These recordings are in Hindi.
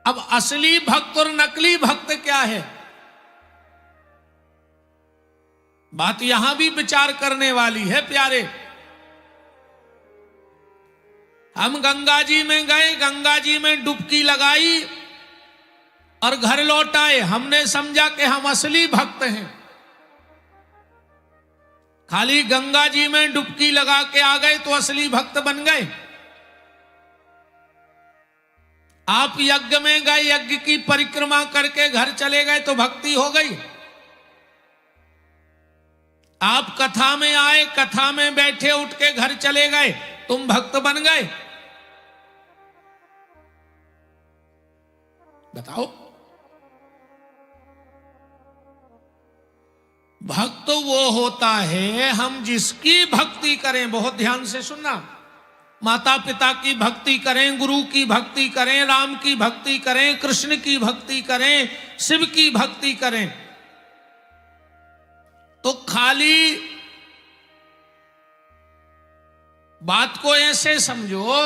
अब असली भक्त और नकली भक्त क्या है, बात यहां भी विचार करने वाली है प्यारे। हम गंगा जी में गए, गंगा जी में डुबकी लगाई और घर लौट आए, हमने समझा कि हम असली भक्त हैं। खाली गंगा जी में डुबकी लगा के आ गए तो असली भक्त बन गए। आप यज्ञ में गए, यज्ञ की परिक्रमा करके घर चले गए तो भक्ति हो गई। आप कथा में आए, कथा में बैठे उठ के घर चले गए, तुम भक्त बन गए। बताओ, भक्त वो होता है हम जिसकी भक्ति करें, बहुत ध्यान से सुनना, माता पिता की भक्ति करें, गुरु की भक्ति करें, राम की भक्ति करें, कृष्ण की भक्ति करें, शिव की भक्ति करें, तो खाली बात को ऐसे समझो,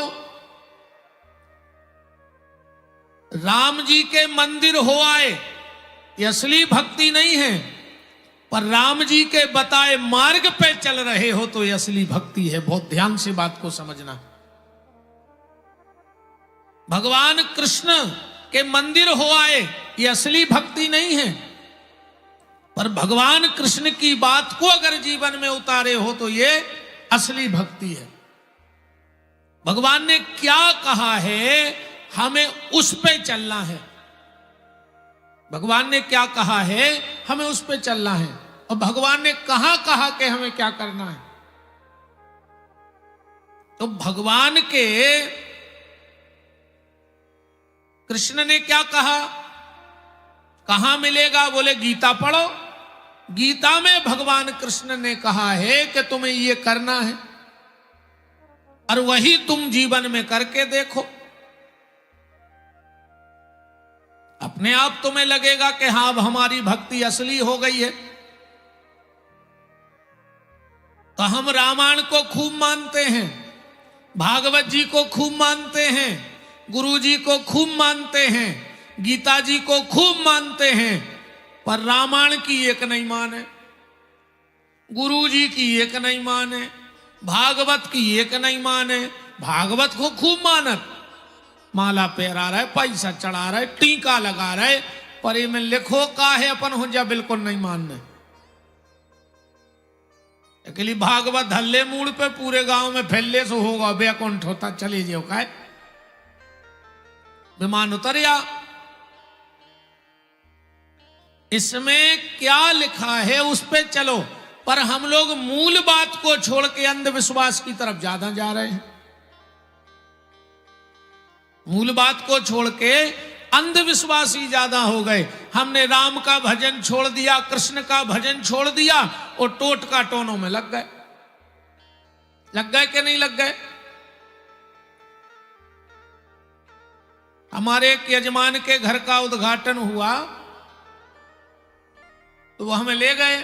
राम जी के मंदिर हो आए, ये असली भक्ति नहीं है, पर राम जी के बताए मार्ग पे चल रहे हो तो ये असली भक्ति है। बहुत ध्यान से बात को समझना। भगवान कृष्ण के मंदिर हो आए, ये असली भक्ति नहीं है, पर भगवान कृष्ण की बात को अगर जीवन में उतारे हो तो ये असली भक्ति है। भगवान ने क्या कहा है, हमें उस पे चलना है। भगवान ने क्या कहा है, हमें उस पे चलना है। और भगवान ने कहा कि हमें क्या करना है। तो भगवान के कृष्ण ने क्या कहा, कहां मिलेगा, बोले गीता पढ़ो। गीता में भगवान कृष्ण ने कहा है कि तुम्हें ये करना है और वही तुम जीवन में करके देखो। अपने आप तुम्हें लगेगा कि हाँ अब हमारी भक्ति असली हो गई है। तो हम रामायण को खूब मानते हैं, भागवत जी को खूब मानते हैं, गुरु जी को खूब मानते हैं, गीता जी को खूब मानते हैं, पर रामायण की एक नहीं माने, गुरु जी की एक नहीं माने, भागवत की एक नहीं माने। भागवत को खूब मानत, माला पहरा रहे, पैसा चढ़ा रहे, टीका लगा रहे, पर ये में लिखो का है अपन हो जा बिल्कुल नहीं मानने। अकेली भागवत धल्ले मूड पे पूरे गांव में फैलने से होगा, बैकुंठ होता चले जाओ का विमान उतरिया। इसमें क्या लिखा है उस पे चलो, पर हम लोग मूल बात को छोड़ के अंधविश्वास की तरफ ज्यादा जा रहे हैं। मूल बात को छोड़ के अंधविश्वासी ज्यादा हो गए। हमने राम का भजन छोड़ दिया, कृष्ण का भजन छोड़ दिया और टोटका टोनों में लग गए। लग गए कि नहीं लग गए? हमारे एक यजमान के घर का उद्घाटन हुआ तो वो हमें ले गए।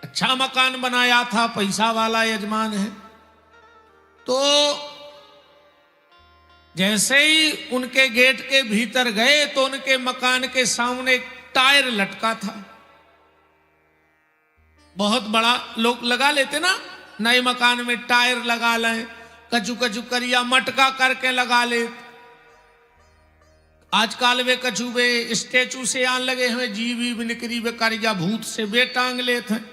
अच्छा मकान बनाया था, पैसा वाला यजमान है। तो जैसे ही उनके गेट के भीतर गए तो उनके मकान के सामने एक टायर लटका था, बहुत बड़ा। लोग लगा लेते ना नए मकान में टायर लगा लें, कचू कचू करिया मटका करके लगा ले। आजकल वे कछु वे स्टेचू से आन लगे हुए, जीवी भी निकरी वे करिया भूत से वे टांग लेते हैं।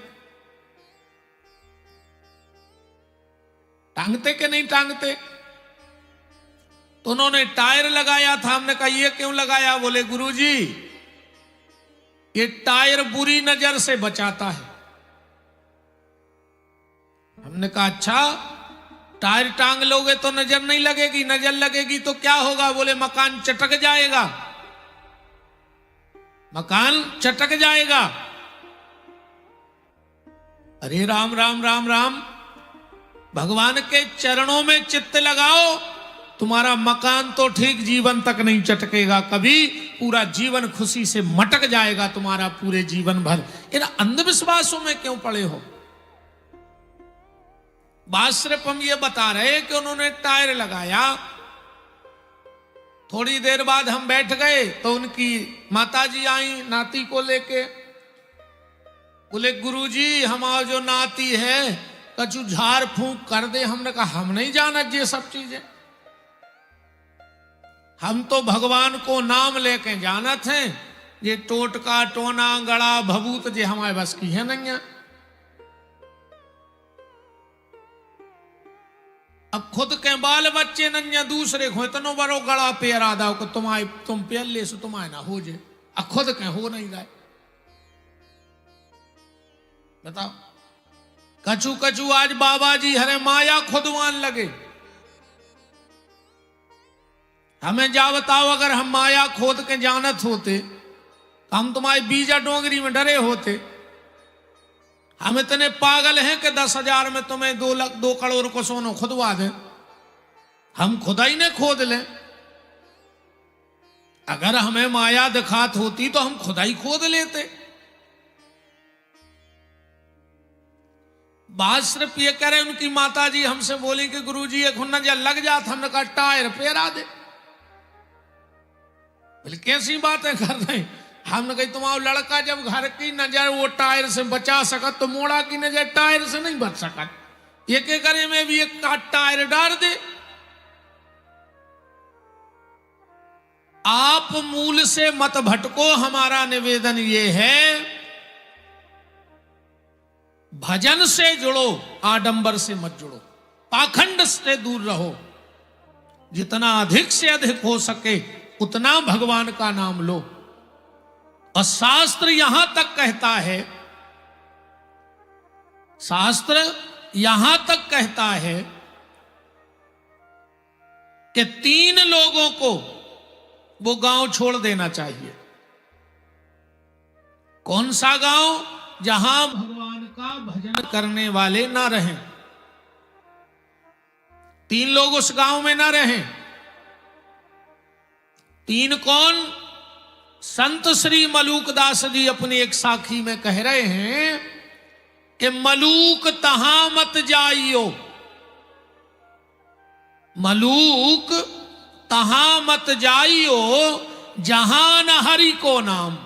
टांगते के नहीं टांगते? तो उन्होंने टायर लगाया था। हमने कहा ये क्यों लगाया? बोले गुरुजी ये टायर बुरी नजर से बचाता है। हमने कहा अच्छा, टायर टांग लोगे तो नजर नहीं लगेगी, नजर लगेगी तो क्या होगा? बोले मकान चटक जाएगा, मकान चटक जाएगा। अरे राम राम राम राम, भगवान के चरणों में चित्त लगाओ, तुम्हारा मकान तो ठीक जीवन तक नहीं चटकेगा, कभी पूरा जीवन खुशी से मटक जाएगा तुम्हारा पूरे जीवन भर। इन अंधविश्वासों में क्यों पड़े हो? बात सिर्फ हम ये बता रहे कि उन्होंने टायर लगाया थोड़ी देर बाद हम बैठ गए तो उनकी माताजी आई नाती को लेके। बोले गुरुजी हमारा जो नाती है कछु झाड़ फूंक कर दे। हमने कहा हम नहीं जाना ये सब चीजें, हम तो भगवान को नाम लेके जाना थे। ये टोटका टोना गड़ा भभूत जे हमारे बस की है नहीं है। अब खुद के बाल बच्चे नन्या दूसरे को इतनो बड़ो गड़ा पेरा दाओ को तुम पेल ले सो तुम्हारे ना हो जाए, अब खुद के हो नहीं गए। बताओ कछु कछु आज बाबा जी हरे माया खुदवान लगे। हमें जा बताओ अगर हम माया खोद के जानत होते तो हम तुम्हारे बीजा डोंगरी में डरे होते। हम इतने पागल हैं कि 10,000 में तुम्हें 2 करोड़ को सोनो खुदवा दें, हम खुदा ही ने खोद लें। अगर हमें माया दिखात होती तो हम खुदा ही खोद लेते। बात सिर्फ ये कह रहे उनकी माता जी हमसे बोली कि गुरुजी एक नजर लग जाता। हमने कहा टायर फेरा दे। बोले कैसी बातें कर रहे हैं। हमने कही तुम्हारा लड़का जब घर की नजर वो टायर से बचा सकत तो मोड़ा की नजर टायर से नहीं बच सकत। ये के करे में भी एक टायर डाल दे। आप मूल से मत भटको। हमारा निवेदन ये है भजन से जुड़ो, आडंबर से मत जुड़ो, पाखंड से दूर रहो। जितना अधिक से अधिक हो सके उतना भगवान का नाम लो। और शास्त्र यहां तक कहता है, शास्त्र यहां तक कहता है कि 3 लोगों को वो गांव छोड़ देना चाहिए। कौन सा गांव? जहां भगवान का भजन करने वाले ना रहें। 3 लोग उस गांव में ना रहें। 3 कौन? संत श्री मलूक दास जी अपनी एक साखी में कह रहे हैं कि मलूक तहां मत जाइयो, मलूक तहां मत जाइयो जहां न हरि को नाम।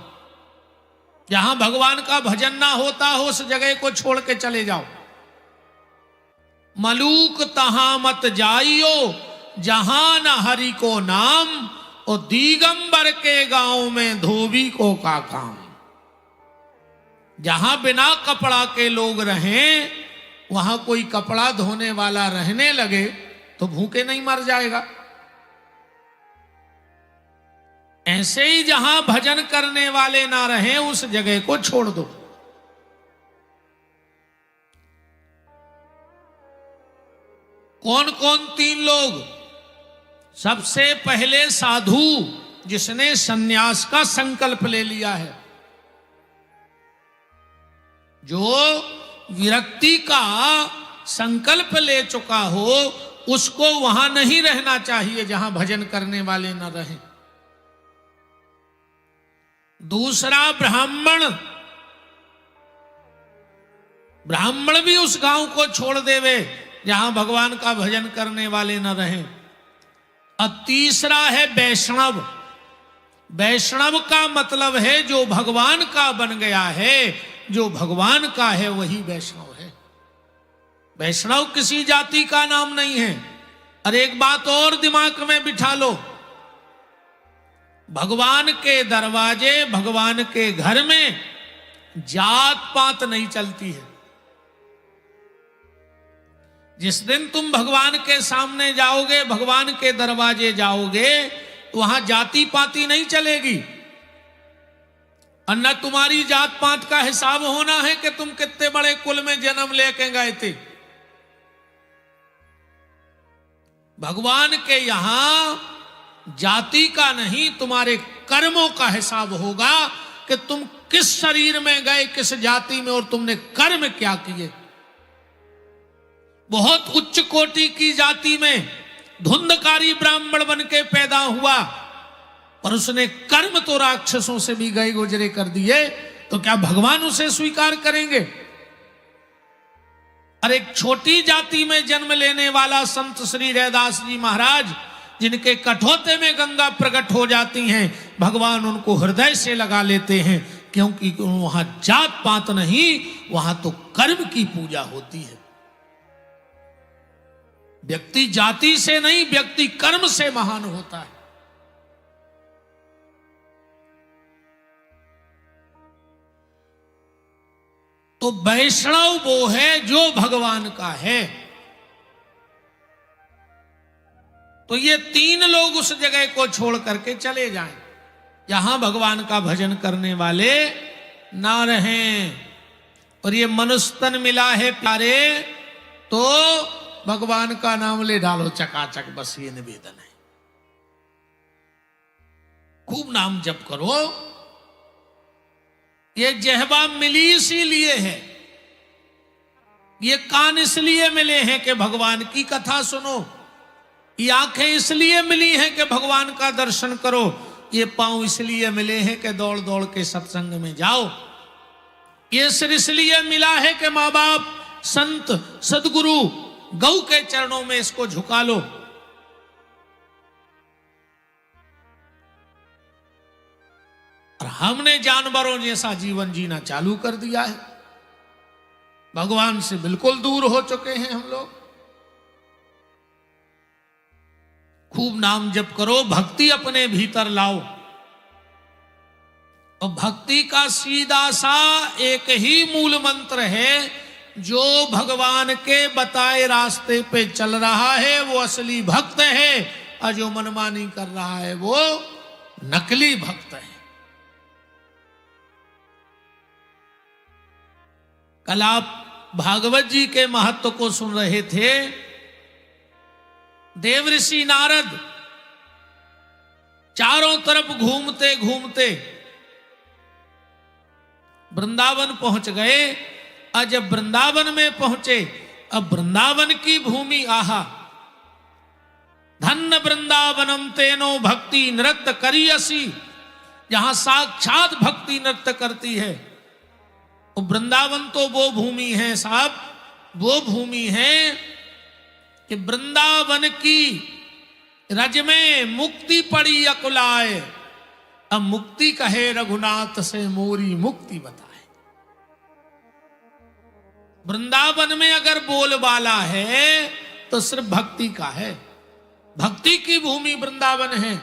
जहां भगवान का भजन ना होता हो उस जगह को छोड़ के चले जाओ। मलूक तहां मत जाइयो जहां न हरि को नाम। और दिगंबर के गांव में धोबी को का काम। जहां बिना कपड़ा के लोग रहें वहां कोई कपड़ा धोने वाला रहने लगे तो भूखे नहीं मर जाएगा। ऐसे ही जहां भजन करने वाले ना रहें उस जगह को छोड़ दो। कौन कौन 3 लोग? सबसे पहले साधु जिसने सन्यास का संकल्प ले लिया है, जो विरक्ति का संकल्प ले चुका हो उसको वहां नहीं रहना चाहिए जहां भजन करने वाले न रहें। दूसरा ब्राह्मण, ब्राह्मण भी उस गांव को छोड़ देवे जहां भगवान का भजन करने वाले न रहें। और तीसरा है वैष्णव। वैष्णव का मतलब है जो भगवान का बन गया है, जो भगवान का है वही वैष्णव है। वैष्णव किसी जाति का नाम नहीं है। और एक बात और दिमाग में बिठा लो, भगवान के दरवाजे, भगवान के घर में जात पात नहीं चलती है। जिस दिन तुम भगवान के सामने जाओगे, भगवान के दरवाजे जाओगे तो वहां जाति पाति नहीं चलेगी। और न तुम्हारी जात पात का हिसाब होना है कि तुम कितने बड़े कुल में जन्म लेके गए थे। भगवान के यहां जाति का नहीं, तुम्हारे कर्मों का हिसाब होगा कि तुम किस शरीर में गए, किस जाति में, और तुमने कर्म क्या किए। बहुत उच्च कोटि की जाति में धुंधकारी ब्राह्मण बन के पैदा हुआ, पर उसने कर्म तो राक्षसों से भी गए गुजरे कर दिए, तो क्या भगवान उसे स्वीकार करेंगे? और एक छोटी जाति में जन्म लेने वाला संत श्री रैदास जी महाराज जिनके कठौते में गंगा प्रकट हो जाती हैं, भगवान उनको हृदय से लगा लेते हैं, क्योंकि वहां जात पात नहीं, वहां तो कर्म की पूजा होती है। व्यक्ति जाति से नहीं, व्यक्ति कर्म से महान होता है। तो वैष्णव वो है जो भगवान का है। तो ये तीन लोग उस जगह को छोड़ करके चले जाएं जहां भगवान का भजन करने वाले ना रहें। और ये मनुस्तन मिला है प्यारे, तो भगवान का नाम ले डालो चकाचक, बस ये निवेदन है। खूब नाम जप करो। ये जहबा मिली इसीलिए है, ये कान इसलिए मिले हैं कि भगवान की कथा सुनो, ये आंखें इसलिए मिली हैं कि भगवान का दर्शन करो, ये पांव इसलिए मिले हैं कि दौड़ दौड़ के सत्संग में जाओ, ये सिर इसलिए मिला है कि माँ बाप, संत, सदगुरु, गौ के चरणों में इसको झुका लो। और हमने जानवरों जैसा जीवन जीना चालू कर दिया है, भगवान से बिल्कुल दूर हो चुके हैं हम लोग। खूब नाम जप करो, भक्ति अपने भीतर लाओ। और भक्ति का सीधा सा एक ही मूल मंत्र है, जो भगवान के बताए रास्ते पे चल रहा है वो असली भक्त है, और जो मनमानी कर रहा है वो नकली भक्त है। कल आप भागवत जी के महत्व को सुन रहे थे। देवऋषि नारद चारों तरफ घूमते घूमते वृंदावन पहुंच गए। और जब वृंदावन में पहुंचे, अब वृंदावन की भूमि, आहा, धन्य वृंदावनम तेनो भक्ति नृत्य करियसी, जहां साक्षात भक्ति नृत्य करती है। तो वृंदावन तो वो भूमि है साहब, वो भूमि है कि वृंदावन की रज में मुक्ति पड़ी अकुलाए। अब मुक्ति कहे रघुनाथ से मोरी मुक्ति बताए। वृंदावन में अगर बोलबाला है तो सिर्फ भक्ति का है, भक्ति की भूमि वृंदावन है।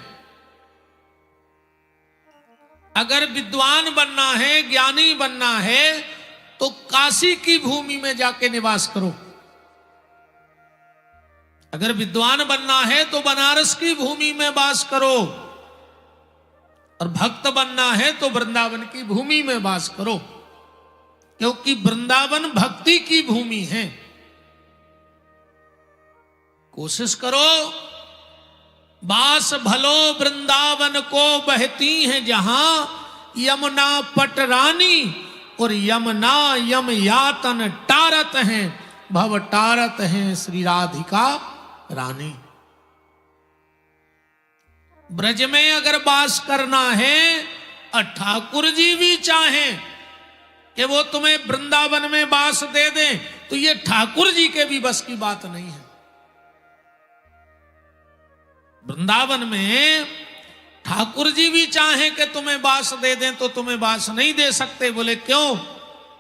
अगर विद्वान बनना है, ज्ञानी बनना है, तो काशी की भूमि में जाके निवास करो। अगर विद्वान बनना है तो बनारस की भूमि में वास करो, और भक्त बनना है तो वृंदावन की भूमि में वास करो, क्योंकि वृंदावन भक्ति की भूमि है। कोशिश करो, बास भलो वृंदावन को बहती हैं जहां यमुना पटरानी, और यमुना यम यातन टारत हैं, भव टारत हैं श्री राधिका रानी। ब्रज में अगर वास करना है, और ठाकुर जी भी चाहें कि वो तुम्हें वृंदावन में वास दे दें, तो ये ठाकुर जी के भी बस की बात नहीं है। वृंदावन में ठाकुर जी भी चाहें कि तुम्हें वास दे दें तो तुम्हें वास नहीं दे सकते। बोले क्यों?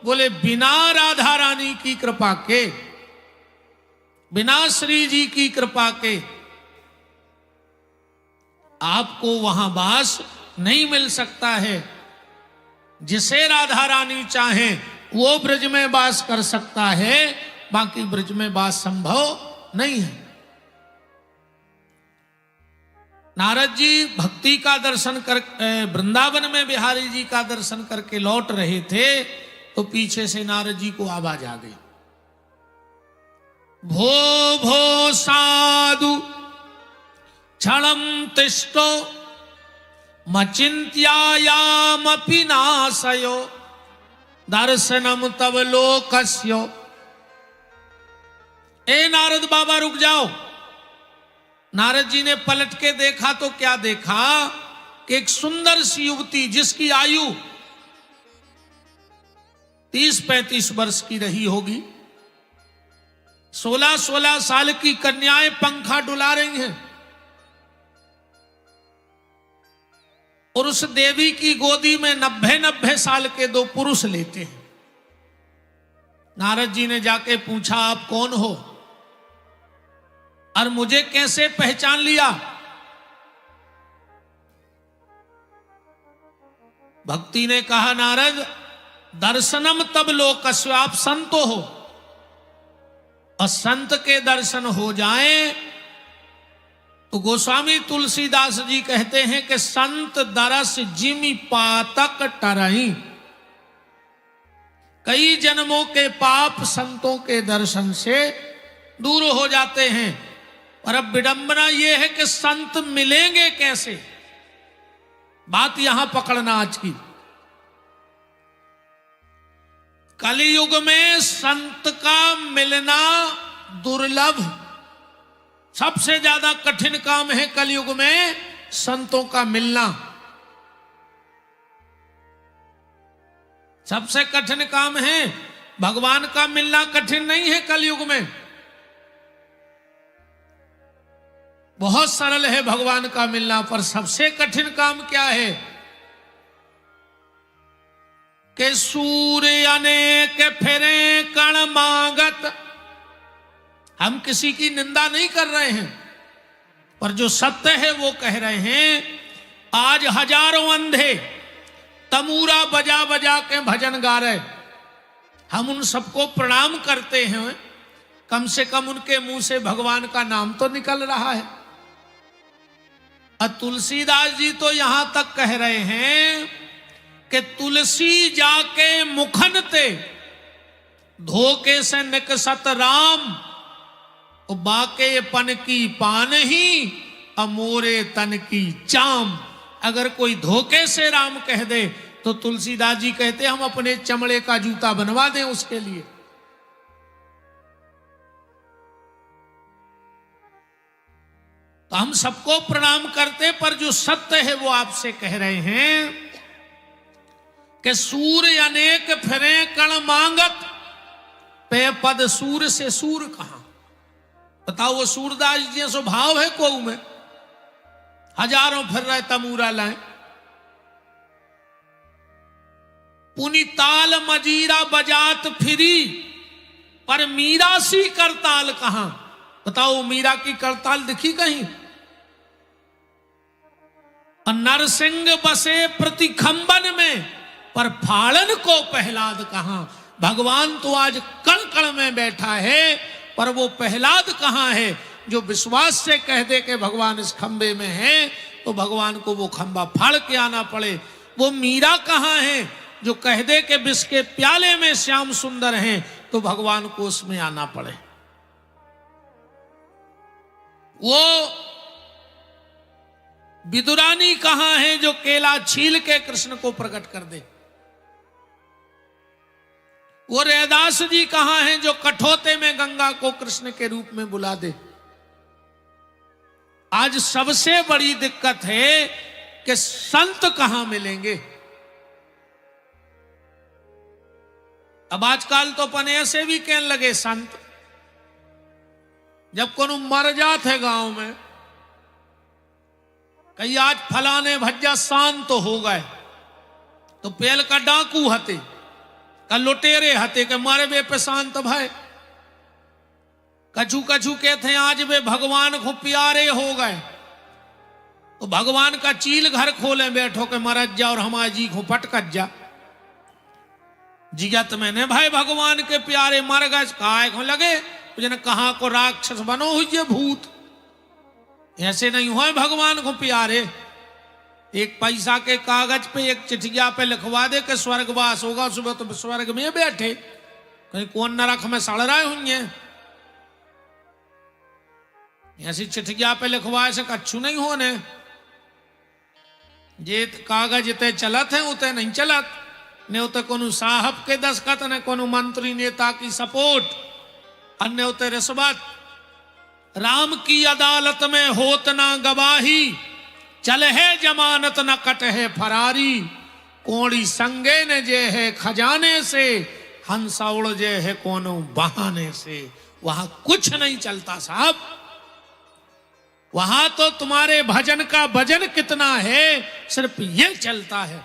बोले बिना राधा रानी की कृपा के, बिना श्री जी की कृपा के आपको वहां वास नहीं मिल सकता है। जिसे राधा रानी चाहे वो ब्रज में वास कर सकता है, बाकी ब्रज में वास संभव नहीं है। नारद जी भक्ति का दर्शन कर वृंदावन में बिहारी जी का दर्शन करके लौट रहे थे, तो पीछे से नारद जी को आवाज आ गई, भो भो साधु क्षणम तिष्ठो मचिन्त्यायामपि नाशयो दर्शनम तव लोकस्यो। ए नारद बाबा रुक जाओ। नारद जी ने पलट के देखा तो क्या देखा कि एक सुंदर सी युवती, जिसकी आयु 30-35 वर्ष की रही होगी, 16-16 साल की कन्याएं पंखा डुला रही हैं, और उस देवी की गोदी में 90-90 साल के 2 पुरुष लेते हैं। नारद जी ने जाके पूछा, आप कौन हो और मुझे कैसे पहचान लिया? भक्ति ने कहा, नारद दर्शनम तब लोकस्व, आप संत हो और संत के दर्शन हो जाएं तो गोस्वामी तुलसीदास जी कहते हैं कि संत दरस जिमि पातक टरही, कई जन्मों के पाप संतों के दर्शन से दूर हो जाते हैं। और अब विडंबना यह है कि संत मिलेंगे कैसे, बात यहां पकड़ना आज की। कलयुग में संत का मिलना दुर्लभ, सबसे ज्यादा कठिन काम है कलयुग में संतों का मिलना। सबसे कठिन काम है, भगवान का मिलना कठिन नहीं है कलयुग में, बहुत सरल है भगवान का मिलना। पर सबसे कठिन काम क्या है कि सूर्य अनेक फिरे कण मांगत। हम किसी की निंदा नहीं कर रहे हैं, पर जो सत्य है वो कह रहे हैं। आज हजारों अंधे तमूरा बजा बजा के भजन गा रहे, हम उन सबको प्रणाम करते हैं, कम से कम उनके मुंह से भगवान का नाम तो निकल रहा है। और तुलसीदास जी तो यहां तक कह रहे हैं कि तुलसी जाके मुखन ते धोखे से निकसत राम, बाके पन की पान ही अमोरे तन की चाम। अगर कोई धोखे से राम कह दे तो तुलसीदास जी कहते हम अपने चमड़े का जूता बनवा दें उसके लिए। तो हम सबको प्रणाम करते, पर जो सत्य है वो आपसे कह रहे हैं कि सूर्य अनेक फिरे कण मांगत, पे पद सूर से सूर कहां। बताओ, वो सूरदास जी स्वभाव है कोऊ में, हजारों फिर रहे तमूरा लाए। पुनि ताल मजीरा बजात फिरी, पर मीरा सी करताल कहां। बताओ, मीरा की करताल दिखी कहीं? और नरसिंह बसे प्रतिखंबन में, पर फाड़न को प्रहलाद कहां। भगवान तो आज कण कण में बैठा है, पर वो प्रहलाद कहां है जो विश्वास से कह दे कि भगवान इस खंबे में है तो भगवान को वो खंबा फाड़ के आना पड़े। वो मीरा कहां है जो कह दे कि विष के प्याले में श्याम सुंदर हैं तो भगवान को उसमें आना पड़े। वो विदुरानी कहां है जो केला छील के कृष्ण को प्रकट कर दे। वो रैदास जी कहां हैं जो कठौते में गंगा को कृष्ण के रूप में बुला दे। आज सबसे बड़ी दिक्कत है कि संत कहां मिलेंगे। अब आजकल तो अपन ऐसे भी कहने लगे संत, जब कोनो मर जात है गांव में, कहीं आज फलाने भज्जा शांत तो हो गए, तो पेल का डाकू हते का लुटेरे हते के मारे वे पे शांत भाई। कछु कछु कहते हैं आज वे भगवान को प्यारे हो गए, तो भगवान का चील घर खोले बैठो के मरज जा और हमारे जी को पटकत जा। जिगत मैंने भाई भगवान के प्यारे मर गए काय को लगे जन कहां को राक्षस बनो हुई भूत। ऐसे नहीं हुआ भगवान को प्यारे। एक पैसा के कागज पे एक चिट्ठिया पे लिखवा दे कि स्वर्गवास होगा, सुबह तो स्वर्ग में बैठे, कहीं कौन नरक में सड़ रहे होंगे। ऐसी चिट्ठिया पे लिखवाए से कच्छू नहीं होने। जे कागज इतने चलत है उतने नहीं चलत, ने उते कोनो साहब के दस्खत, ने कोनो मंत्री नेता की सपोर्ट, अन्य उते रिश्वत। राम की अदालत में होत ना गवाही, चल है जमानत न कट है फरारी। कोड़ी संगे ने जे है खजाने से, हंसा उड़ जे है कोनो बहाने से। वहां कुछ नहीं चलता साहब। वहां तो तुम्हारे भजन का भजन कितना है, सिर्फ ये चलता है।